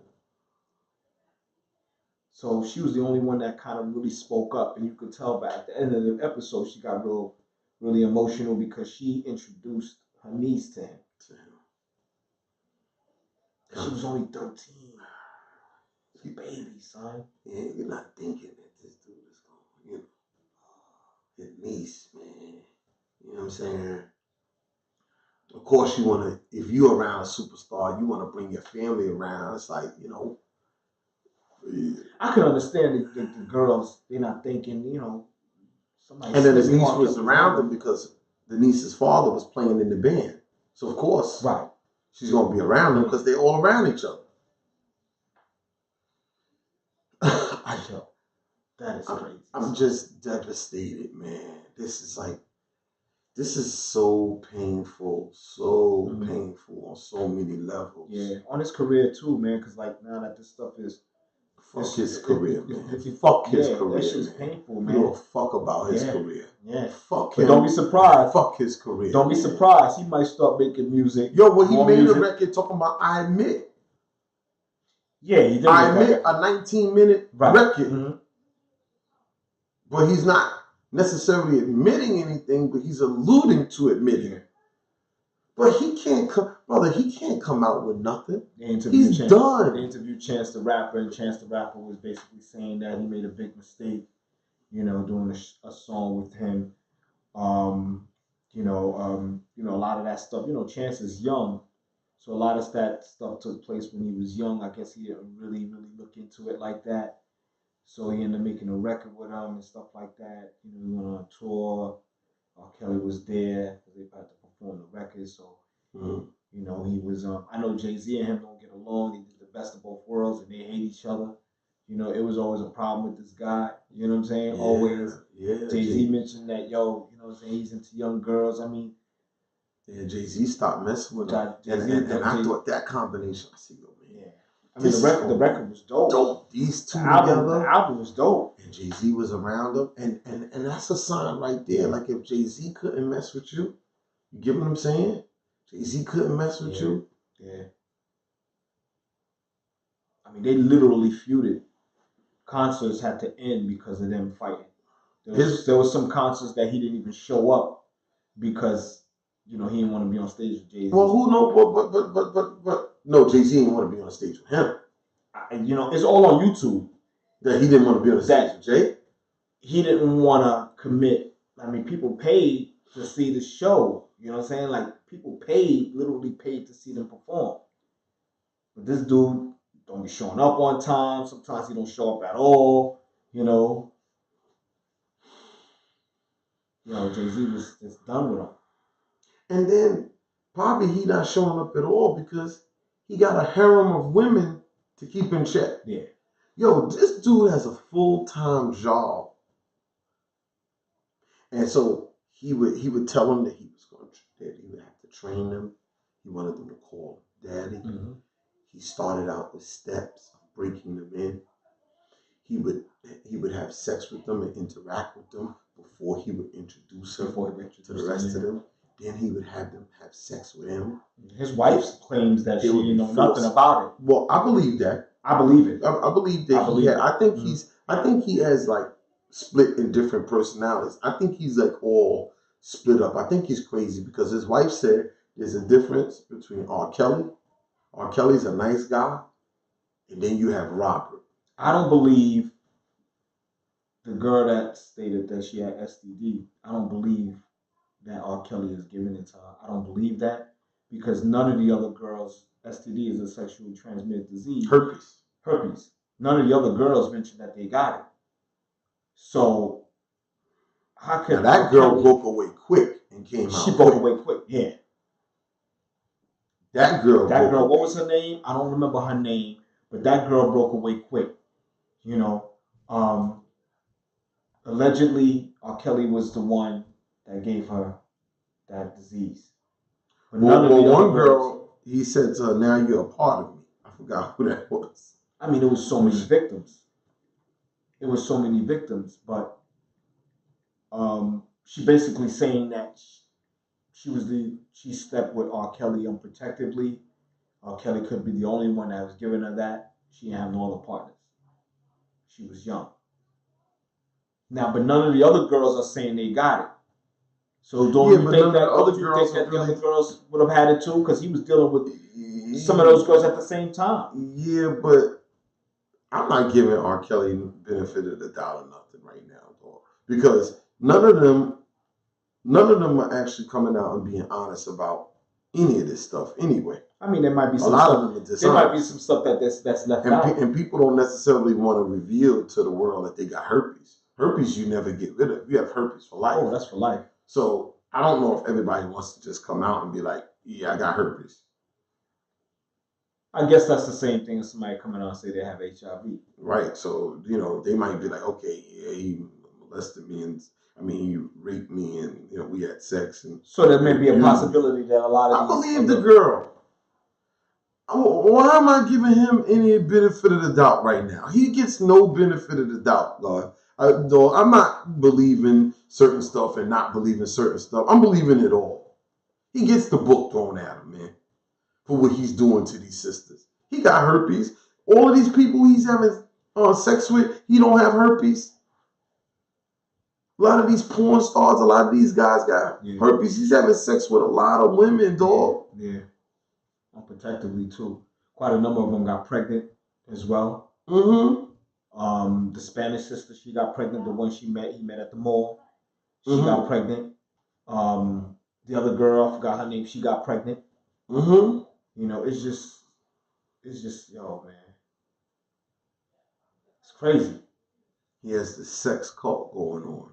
So she was the only one that kind of really spoke up, and you could tell by at the end of the episode she got really emotional because she introduced her niece to him. She was only 13. She's a baby, son. Yeah, you're not thinking that this dude is going, you know, his niece, man. You know what I'm saying? Of course, you want to, if you're around a superstar, you want to bring your family around. It's like, you know. I can understand the girls, they're not thinking, you know, somebody. And then his niece was around him because the niece's father was playing in the band. So, of course, right, she's going to be around him because they're all around each other. That is crazy. I'm just devastated, man. This is so painful, painful on so many levels. Yeah, on his career too, man, because like now that this stuff is... Fuck his career, man. Fuck his career. That shit's painful, man. You don't fuck about his career. Yeah. Fuck him. But don't be surprised. Fuck his career. Don't be surprised. He might start making music. Yo, well, he made a record talking about I Admit. Yeah, he did. I Admit, a 19-minute record. Mm-hmm. But he's not necessarily admitting anything, but he's alluding to admitting it. But he can't come, brother. He can't come out with nothing. He's done. They interviewed Chance the Rapper, and Chance the Rapper was basically saying that he made a big mistake, doing a song with him. A lot of that stuff. Chance is young, so a lot of that stuff took place when he was young. I guess he didn't really look into it like that. So he ended up making a record with him and stuff like that. He went on tour. R. Kelly was there because they had to perform the record. So, he was. I know Jay-Z and him don't get along. They did the best of both worlds and they hate each other. It was always a problem with this guy. You know what I'm saying? Yeah, always. Yeah. Jay-Z mentioned that, he's into young girls. I mean, yeah, Jay-Z stopped messing with him. And I thought that combination, I see, man. Yeah. I mean, the record was dope. These two together. The album was dope. And Jay-Z was around him. And that's a sign right there. Like, if Jay-Z couldn't mess with you, you get what I'm saying? Jay-Z couldn't mess with you. Yeah. I mean, they literally feuded. Concerts had to end because of them fighting. There was some concerts that he didn't even show up because, he didn't want to be on stage with Jay-Z. Well, who knows? But no, Jay-Z didn't want to be on stage with him. It's all on YouTube. That he didn't want to be on the stage with Jay? He didn't want to commit. I mean, people paid to see the show. You know what I'm saying? Like, people literally paid to see them perform. But this dude don't be showing up on time. Sometimes he don't show up at all. Jay-Z was just done with him. And then probably he not showing up at all because he got a harem of women to keep in check. Yeah. Yo, this dude has a full-time job. And so he would tell them that he would have to train them. He wanted them to call him daddy. Mm-hmm. He started out with steps of breaking them in. He would have sex with them and interact with them before he would introduce them to the rest of them. Then he would have them have sex with him. His wife claims that she didn't know nothing about it. Well, I believe that. I believe it. I believe that. I think he has like split in different personalities. I think he's like all split up. I think he's crazy because his wife said there's a difference between R. Kelly. R. Kelly's a nice guy, and then you have Robert. I don't believe the girl that stated that she had STD. I don't believe that R. Kelly is giving it to her. I don't believe that because none of the other girls, STD is a sexually transmitted disease. Herpes. None of the other girls mentioned that they got it. So how could that girl broke away quick and came out? She broke away quick. Yeah. That girl. What was her name? I don't remember her name, but that girl broke away quick. Allegedly, R. Kelly was the one that gave her that disease. But one girl, he said to her, "Now you're a part of me." I forgot who that was. I mean, it was so many victims. But she basically saying that she slept with R. Kelly unprotectedly. R. Kelly could be the only one that was giving her that. She didn't have no other partners. She was young. Now, but none of the other girls are saying they got it. So don't you think that the other girls would have had it too? Because he was dealing with some of those girls at the same time. Yeah, but I'm not giving R. Kelly benefit of the doubt or nothing right now, though, because none of them are actually coming out and being honest about any of this stuff anyway. I mean, there might be some stuff that's left out. And people don't necessarily want to reveal to the world that they got herpes. Herpes you never get rid of. You have herpes for life. Oh, that's for life. So I don't know if everybody wants to just come out and be like, yeah, I got herpes. I guess that's the same thing as somebody coming out and say they have HIV. Right. So, they might be like, okay, yeah, he molested me and he raped me and, we had sex. And so there may be a possibility that a lot of I believe the girl. Why am I giving him any benefit of the doubt right now? He gets no benefit of the doubt, Lord. I'm not believing certain stuff and not believing certain stuff. I'm believing it all. He gets the book thrown at him, man, for what he's doing to these sisters. He got herpes. All of these people he's having sex with, he don't have herpes. A lot of these porn stars, a lot of these guys got herpes. He's having sex with a lot of women, dog. Yeah. Unprotectively, too. Quite a number of them got pregnant as well. The Spanish sister, she got pregnant. The one he met at the mall. She got pregnant. The other girl, I forgot her name, she got pregnant. You know, it's just, yo, man. It's crazy. He has the sex cult going on.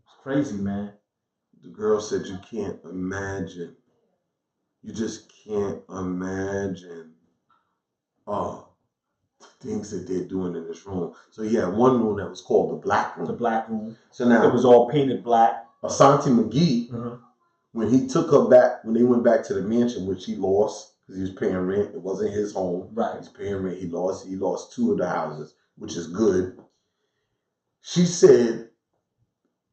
It's crazy, man. The girl said you can't imagine. You just can't imagine the things that they're doing in this room. So he had one room that was called the Black Room. The Black Room. So now it was all painted black. Asante McGee, when he took her back, when they went back to the mansion, which he lost because he was paying rent. It wasn't his home. Right. He was paying rent. He lost 2 of the houses, which is good. She said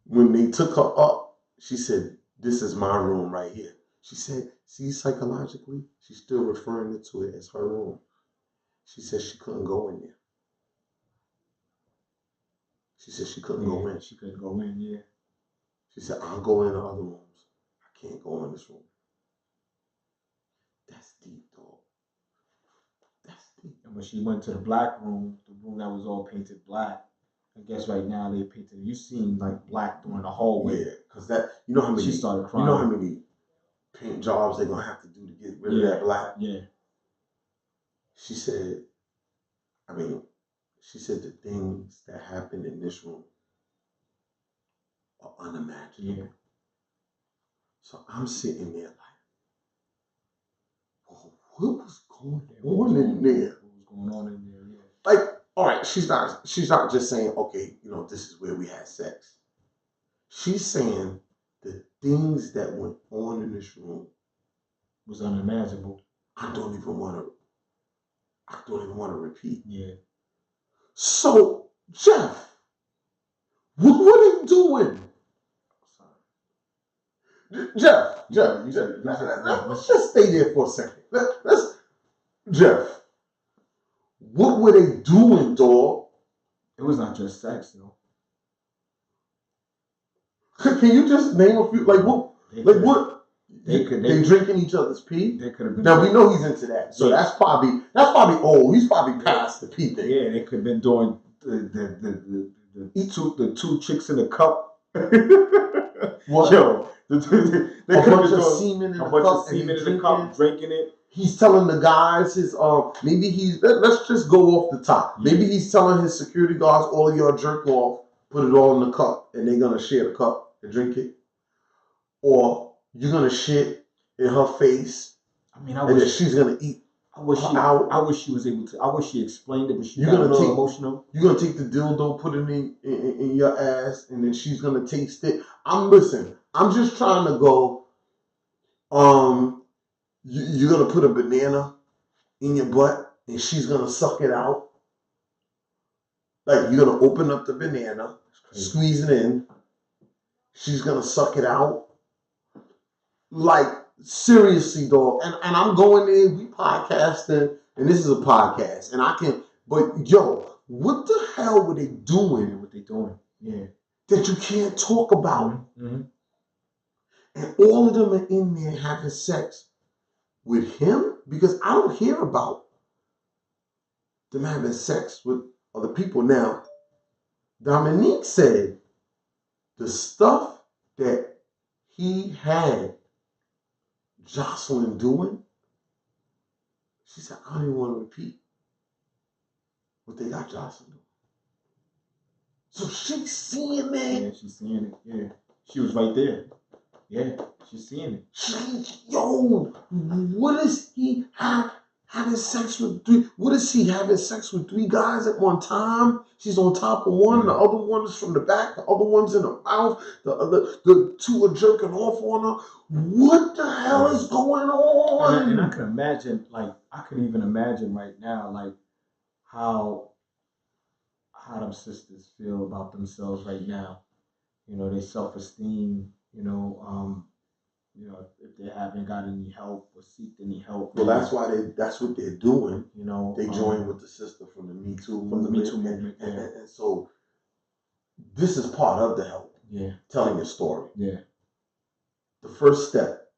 when they took her up, she said, "This is my room right here." She said, "See, psychologically, she's still referring to it as her room." She said she couldn't go in there. She said she couldn't go in. She couldn't go in, yeah. She said, "I'll go in the other rooms. I can't go in this room." That's deep, dog. That's deep. And when she went to the Black Room, the room that was all painted black, I guess right now they painted. You seen like black during the hallway. Yeah, because that, you know how many. She started crying. You know how many paint jobs they're gonna have to do to get rid of that black. Yeah. She said, the things that happen in this room are unimaginable. Yeah. So I'm sitting there like, whoa, what was going on in there? What was going on in there? Yeah. Like, all right, she's not just saying, okay, you know, this is where we had sex. She's saying the things that went on in this room was unimaginable. I don't even want to repeat. Yeah. So, Jeff, what are you doing? Jeff, let's just stay there for a second. Jeff, what were they doing, dog? It was not just sex, though. Can you just name a few? Like what? They drinking each other's pee. They could have been. Now we know he's into that, so that's probably old. He's probably past the pee thing. Yeah, they could have been doing the two chicks in the cup. What? Yo, they a bunch of semen in the cup, drinking it. He's telling the guys his maybe let's just go off the top. Yeah. Maybe he's telling his security guards, all of y'all jerk off, put it all in the cup, and they're gonna share the cup and drink it. Or you're gonna shit in her face. I mean, and then she's gonna eat. I wish she was able to. I wish she explained it, but she got a little emotional. You're gonna take the dildo, put it in your ass, and then she's gonna taste it. I'm just trying to go. You're gonna put a banana in your butt, and she's gonna suck it out. Like you're gonna open up the banana, squeeze it in. She's gonna suck it out. Like seriously, dog. And I'm going there. We podcasting, and this is a podcast, and I can. But yo, what the hell were they doing? What they doing? Yeah. That you can't talk about. Mm-hmm. And all of them are in there having sex with him because I don't hear about them having sex with other people. Now, Dominique said the stuff that he had Jocelyn doing, she said, I don't even want to repeat what they got Jocelyn doing. So she's seeing that. Yeah, she's seeing it. Yeah. She was right there. Yeah, she's seeing it. What is he having sex with three? What is he having sex with 3 guys at one time? She's on top of one, the other one is from the back, the other one's in her mouth, the 2 are jerking off on her. What the hell is going on? And I can imagine, I can even imagine right now, how them sisters feel about themselves right now. You know, their self-esteem, if they haven't got any help or seeked any help. Well, that's what they're doing. You know, they joined with the sister from the Me Too movement. Yeah. And so this is part of the help. Yeah. Telling your story. Yeah. The first step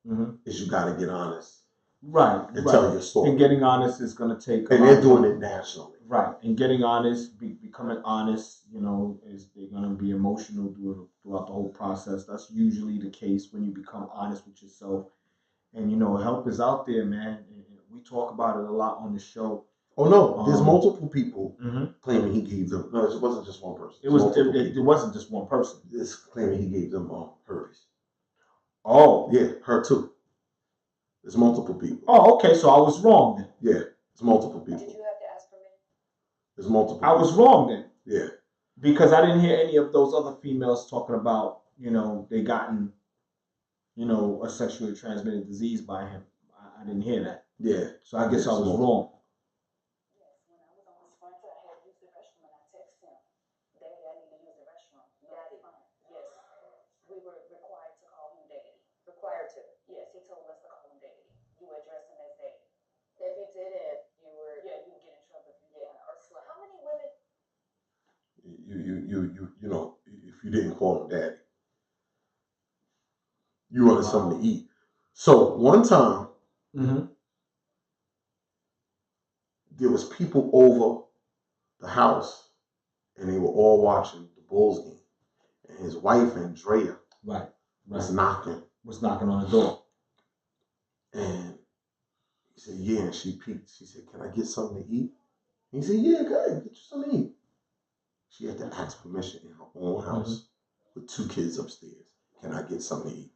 is you got to get honest. Right. And tell your story. And getting honest is going to take. And they're doing it nationally. Right. And getting honest, becoming honest, you know, is they're going to be emotional throughout the whole process. That's usually the case when you become honest with yourself. And, you know, help is out there, man. And we talk about it a lot on the show. Oh, no. There's multiple people claiming he gave them. No, it wasn't just one person. It wasn't just one person. It's claiming he gave them herpes. Oh. Yeah, her too. There's multiple people. Oh, okay. So I was wrong then. Yeah, it's multiple people. Did you have to ask for me? There's multiple I was wrong then. Yeah. Because I didn't hear any of those other females talking about, you know, they gotten, you know, a sexually transmitted disease by him. I didn't hear that. Yeah. So I guess I was wrong. Yes, when I was on his front, I had to use the restroom and I texted him, Daddy, I need to use the restroom. Daddy, yes. We were required to call him Daddy. Required to? Yes, he told us to call him Daddy. You address him as Daddy. If he didn't, you would get in trouble if you didn't. Or slut. How many women? You know, if you didn't call him Daddy, you wanted something to eat. So one time, there was people over the house, and they were all watching the Bulls game. And his wife Andrea was knocking on the door. And he said, yeah, and she peeked. She said, can I get something to eat? And he said, yeah, go ahead, get you something to eat. She had to ask permission in her own house with 2 kids upstairs. Can I get something to eat?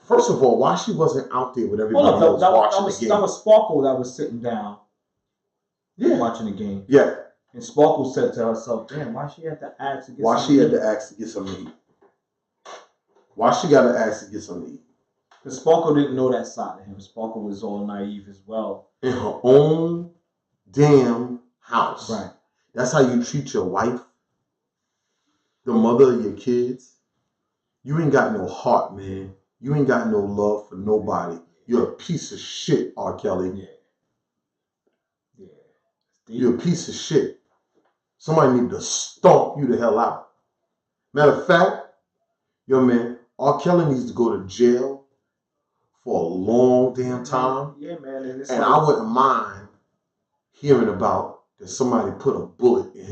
First of all, why she wasn't out there with everybody else watching the game? That was Sparkle that was sitting down watching the game. Yeah. And Sparkle said to herself, damn, why she had to ask to get Why something she had to ask to get something to eat? Why she got to ask to get something to eat? Because Sparkle didn't know that side of him. Sparkle was all naive as well. In her own damn house. Right. That's how you treat your wife, the mother of your kids. You ain't got no heart, man. You ain't got no love for nobody. You're a piece of shit, R. Kelly. Yeah. You're a piece of shit. Somebody need to stomp you the hell out. Matter of fact, yo, man, R. Kelly needs to go to jail for a long damn time. Yeah, man. And I wouldn't mind hearing about that somebody put a bullet in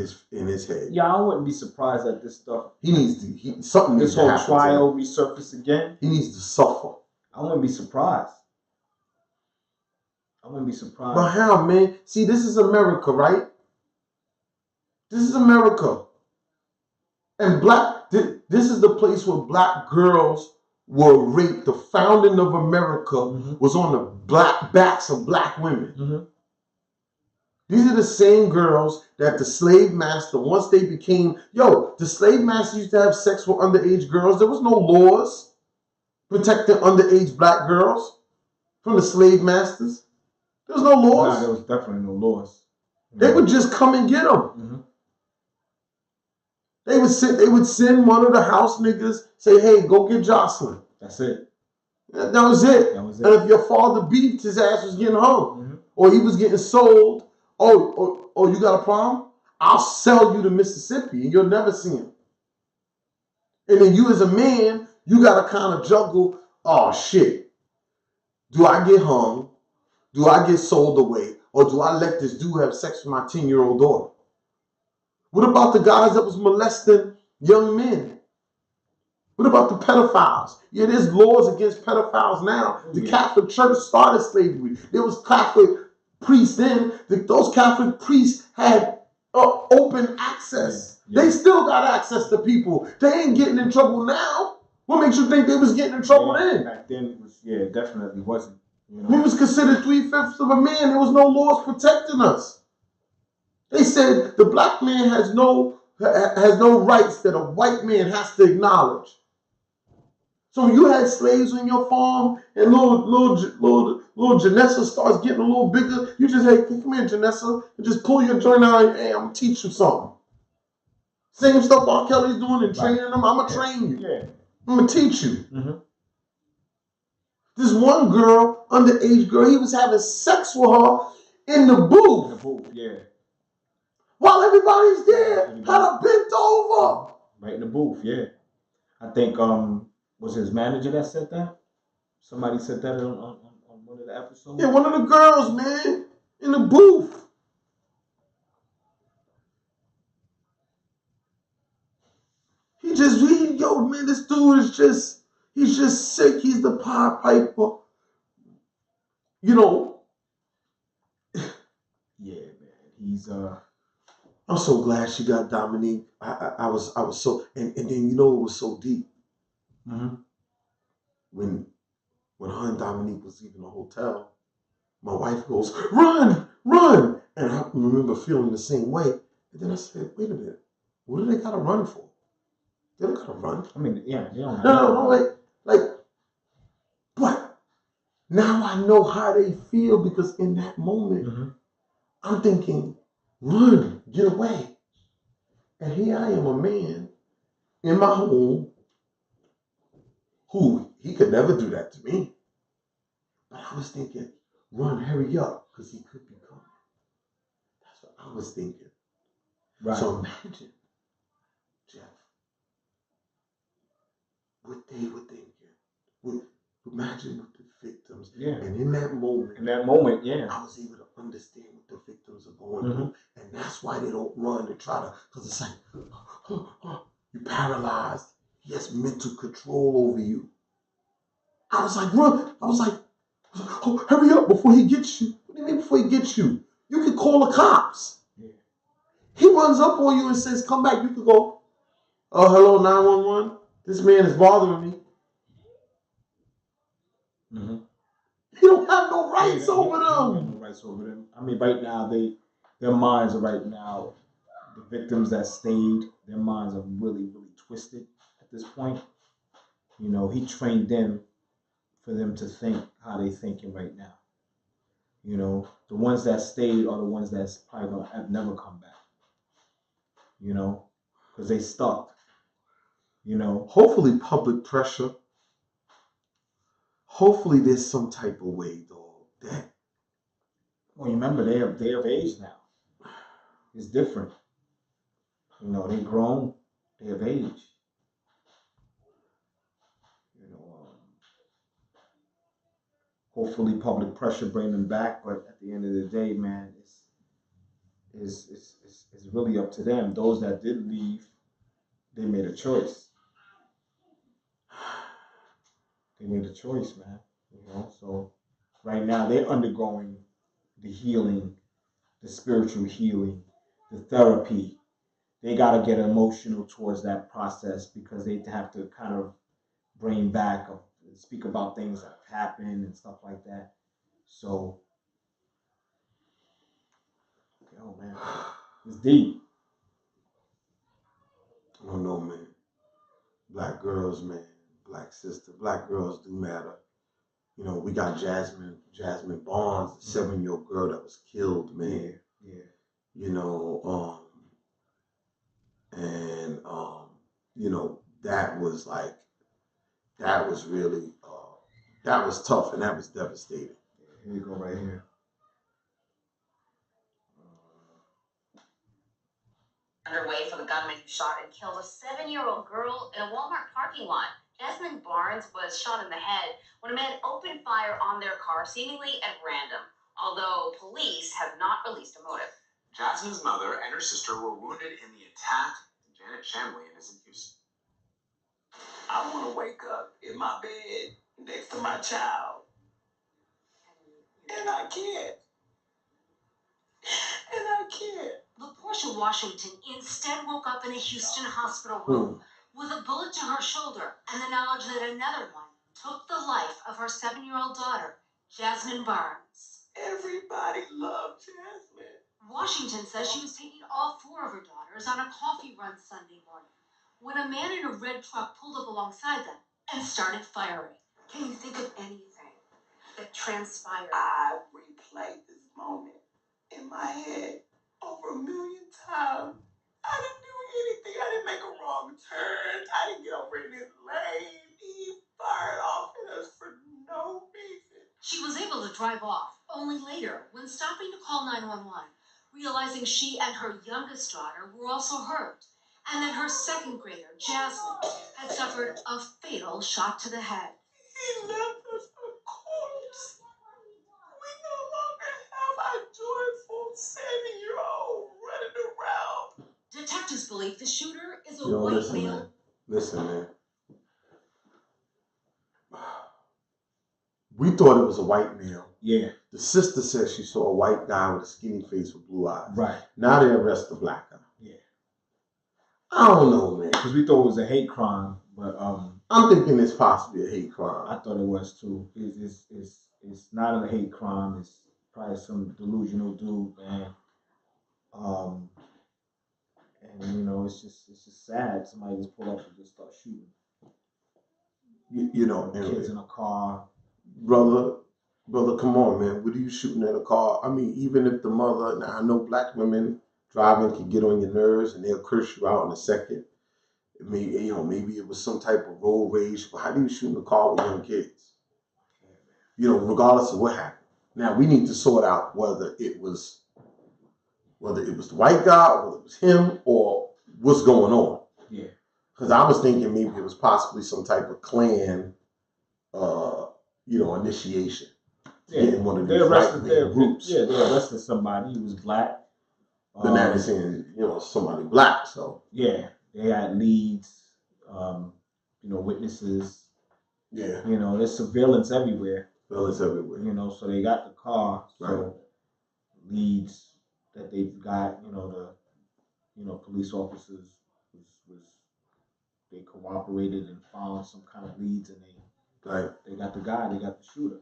his head. Yeah, I wouldn't be surprised at this stuff. He needs to, something needs to happen. This whole trial resurface again. He needs to suffer. I wouldn't be surprised. But how, man? See, this is America, right? This is America. And this is the place where black girls were raped. The founding of America was on the backs of black women. These are the same girls that the slave master, once they became, the slave master used to have sex with underage girls. There was no laws protecting underage black girls from the slave masters. There was no laws. Nah, there was definitely no laws. They would just come and get them. They would send one of the house niggas, say, hey, go get Jocelyn. That's it. That was it. And if your father beat, his ass was getting hung. Or he was getting sold. Oh, you got a problem? I'll sell you to Mississippi and you'll never see him. And then you as a man, you got to kind of juggle, oh shit. Do I get hung? Do I get sold away? Or do I let this dude have sex with my 10-year-old daughter? What about the guys that was molesting young men? What about the pedophiles? Yeah, there's laws against pedophiles now. The Catholic Church started slavery. There was Catholic priests then. Those Catholic priests had open access. They still got access to people. They ain't getting in trouble now. What makes you think they was getting in trouble then? Back then, it was, it definitely wasn't. You know? We was considered 3/5 of a man. There was no laws protecting us. They said the black man has no rights that a white man has to acknowledge. So when you had slaves on your farm and little Janessa starts getting a little bigger, you just, hey, come here, Janessa, and just pull your joint out and, hey, I'm going to teach you something. Same stuff R. Kelly's doing and training them. I'm going to train you. Yeah. I'm going to teach you. This one girl, underage girl, he was having sex with her in the booth. Yeah. while everybody's there, had her bent over. Right in the booth, yeah. I think was his manager that said that? Somebody said that on one of the episodes? Yeah, one of the girls, man, in the booth. Yo, man, this dude is he's just sick. He's the Pied Piper. You know. Yeah, man. He's I'm so glad she got Dominique. I was so, and then you know it was so deep. Mm-hmm. When her and Dominique was leaving the hotel, my wife goes, "Run, run!" And I remember feeling the same way. And then I said, "Wait a minute, what do they gotta run for? They don't gotta run." I mean, yeah, you don't No, like, but now I know how they feel because in that moment, I'm thinking, run, get away. And here I am, a man in my home who he could never do that to me. But I was thinking, run, hurry up, because he could be coming. That's what I was thinking. Right. So imagine, Jeff, what they were thinking. Imagine what the victims. Yeah. And in that moment, yeah, I was able to understand what the victims are going through. And that's why they don't run and try to, because it's like, you're paralyzed. He has mental control over you. I was like, run. I was like, oh, hurry up before he gets you. What do you mean before he gets you? You can call the cops. Yeah. He runs up on you and says, come back. You could go, oh, hello, 911. This man is bothering me. Mm-hmm. He don't have no rights over them. He don't have no rights over them. I mean, right now, their minds are right now, the victims that stayed, their minds are really, really twisted at this point. You know, he trained them for them to think how they thinking right now. You know, the ones that stayed are the ones that's probably gonna have never come back. You know, because they stuck. You know, hopefully public pressure. Hopefully there's some type of way, though. That. Well, you remember they have age now. It's different. You know, they grown. They have age. You know, hopefully public pressure bring them back, but at the end of the day, man, it's really up to them. Those that did leave, they made a choice. They made a choice, man. You know, so right now they're undergoing the healing, the spiritual healing, the therapy. They got to get emotional towards that process because they have to kind of bring back, speak about things that have happened and stuff like that. So, yo, man, it's deep. I don't know, man. Black girls, man. Black sister. Black girls do matter. You know, we got Jasmine Barnes, the 7-year-old girl that was killed, man. Yeah. You know, you know, that was really, that was tough and that was devastating. Here you go, right here. Underway for the gunman who shot and killed a 7-year-old girl in a Walmart parking lot. Jasmine Barnes was shot in the head when a man opened fire on their car, seemingly at random, although police have not released a motive. Jasmine's mother and her sister were wounded in the attack. Janet Shamlian is in Houston. I want to wake up in my bed next to my child. And I can't. And I can't. LaPortia Washington instead woke up in a Houston hospital room with a bullet to her shoulder and the knowledge that another one took the life of her 7-year-old daughter, Jasmine Barnes. Everybody loved Jasmine. Washington says she was taking all 4 of her daughters on a coffee run Sunday morning when a man in a red truck pulled up alongside them and started firing. Can you think of anything that transpired? I replayed this moment in my head over 1 million times. I didn't do anything. I didn't make a wrong turn. I didn't get over in his lane. He fired off at us for no reason. She was able to drive off only later when stopping to call 911. realizing she and her youngest daughter were also hurt, and that her second grader, Jasmine, had suffered a fatal shot to the head. He left us a corpse. We no longer have our joyful 7-year-old running around. Detectives believe the shooter is a Yo, white listen, male. man. Listen, man. We thought it was a white male. Yeah. The sister said she saw a white guy with a skinny face with blue eyes. Right. Now they arrest the black guy. Yeah. I don't know, man. Because we thought it was a hate crime, but I'm thinking it's possibly a hate crime. I thought it was too. It's not a hate crime. It's probably some delusional dude, man. And you know, it's just sad. Somebody just pull up and just start shooting. You know, kids in a car. Brother, come on, man. What are you shooting at a car? I mean, even if the mother, now I know black women driving can get on your nerves and they'll curse you out in a second. Maybe it was some type of road rage. But how do you shoot in a car with young kids? You know, regardless of what happened. Now we need to sort out whether it was the white guy, whether it was him, or what's going on. Yeah. Because I was thinking maybe it was possibly some type of clan, initiation. Yeah, in one of these right-wing groups. Yeah, they arrested somebody. He was black. But now they're saying, somebody black. So yeah, they had leads, witnesses. Yeah. There's surveillance everywhere. Surveillance everywhere. So they got the car. So Right. leads that they've got, police officers they cooperated and found some kind of leads, and they got the guy, they got the shooter.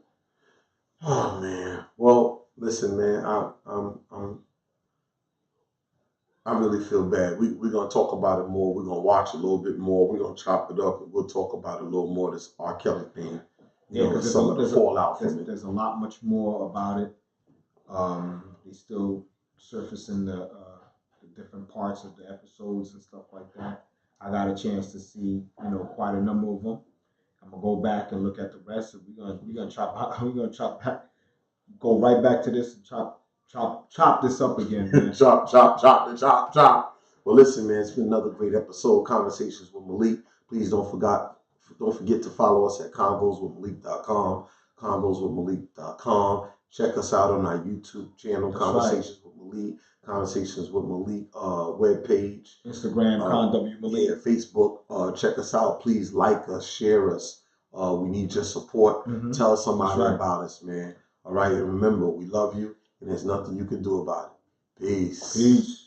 Oh man. Well, listen, man. I really feel bad. We're gonna talk about it more. We're gonna watch a little bit more. We're gonna chop it up, and we'll talk about it a little more. This R. Kelly thing. Because some of the fallout from it. There's a lot much more about it. They still surfacing the different parts of the episodes and stuff like that. I got a chance to see, quite a number of them. I'm gonna go back and look at the rest. We're gonna chop back, go right back to this and chop this up again, man. chop. Well, listen, man, it's been another great episode of Conversations with Malik. Please don't forget to follow us at convoswithmalik.com, convoswithmalik.com. Check us out on our YouTube channel, That's Conversations with Malik, Conversations with Malik webpage. Instagram, ConW Malik. Yeah, Facebook. Check us out. Please like us, share us. We need your support. Mm-hmm. Tell somebody about us, man. All right, and remember, we love you, and there's nothing you can do about it. Peace.